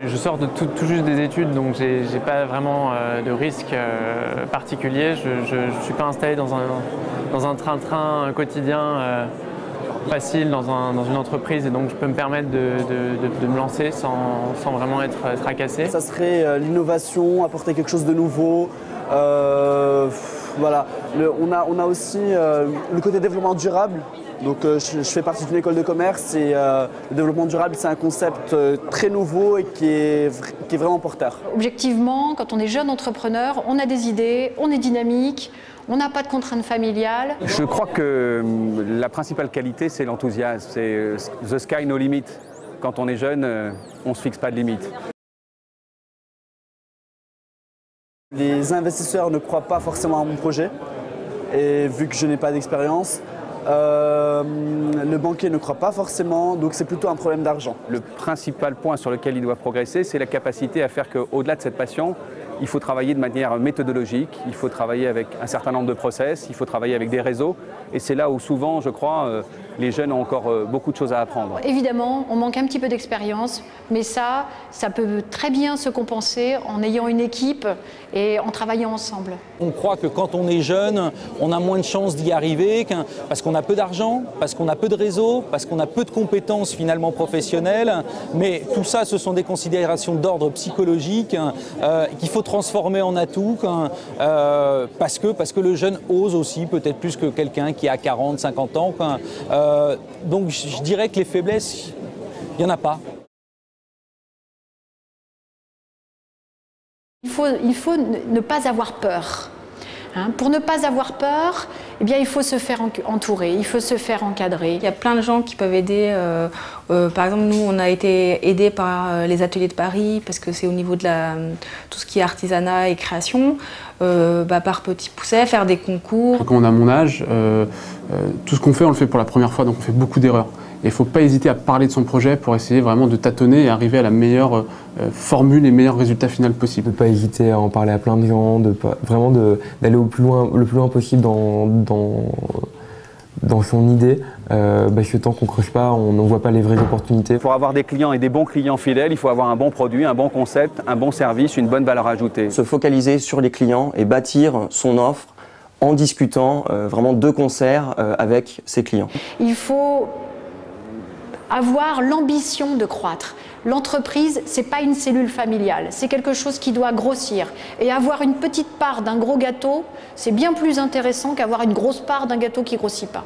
Je sors de tout juste des études, donc j'ai pas vraiment de risque particulier. Je ne suis pas installé dans un train-train quotidien facile dans une entreprise, et donc je peux me permettre de me lancer sans vraiment être tracassé. Ça serait l'innovation, apporter quelque chose de nouveau. Voilà. On a aussi le côté développement durable. Donc je fais partie d'une école de commerce et le développement durable, c'est un concept très nouveau et qui est vraiment porteur. Objectivement, quand on est jeune entrepreneur, on a des idées, on est dynamique, on n'a pas de contraintes familiales. Je crois que la principale qualité, c'est l'enthousiasme, c'est the sky no limit. Quand on est jeune, on ne se fixe pas de limite. Les investisseurs ne croient pas forcément à mon projet, et vu que je n'ai pas d'expérience, le banquier ne croit pas forcément, donc c'est plutôt un problème d'argent. Le principal point sur lequel ils doivent progresser, c'est la capacité à faire qu'au-delà de cette passion, il faut travailler de manière méthodologique, il faut travailler avec un certain nombre de process, il faut travailler avec des réseaux. Et c'est là où souvent, je crois, les jeunes ont encore beaucoup de choses à apprendre. Évidemment, on manque un petit peu d'expérience, mais ça peut très bien se compenser en ayant une équipe et en travaillant ensemble. On croit que quand on est jeune, on a moins de chances d'y arriver, parce qu'on a peu d'argent, parce qu'on a peu de réseau, parce qu'on a peu de compétences finalement professionnelles. Mais tout ça, ce sont des considérations d'ordre psychologique qu'il faut transformer en atout, parce que le jeune ose aussi, peut-être plus que quelqu'un qui a 40, 50 ans. Donc je dirais que les faiblesses, il n'y en a pas. Il faut ne pas avoir peur. Pour ne pas avoir peur, eh bien, il faut se faire entourer, il faut se faire encadrer. Il y a plein de gens qui peuvent aider. Par exemple, nous, on a été aidés par les ateliers de Paris parce que c'est au niveau de tout ce qui est artisanat et création. Par petits poussets, faire des concours. Quand on a mon âge, tout ce qu'on fait, on le fait pour la première fois, donc on fait beaucoup d'erreurs. Et il ne faut pas hésiter à parler de son projet pour essayer vraiment de tâtonner et arriver à la meilleure formule et meilleur résultat final possible. De ne pas hésiter à en parler à plein de gens, vraiment d'aller le plus loin possible dans son idée, parce que tant qu'on ne creuse pas, on ne voit pas les vraies opportunités. Pour avoir des clients et des bons clients fidèles, il faut avoir un bon produit, un bon concept, un bon service, une bonne valeur ajoutée. Se focaliser sur les clients et bâtir son offre en discutant vraiment de concert avec ses clients. Il faut avoir l'ambition de croître. L'entreprise, ce n'est pas une cellule familiale, c'est quelque chose qui doit grossir. Et avoir une petite part d'un gros gâteau, c'est bien plus intéressant qu'avoir une grosse part d'un gâteau qui ne grossit pas.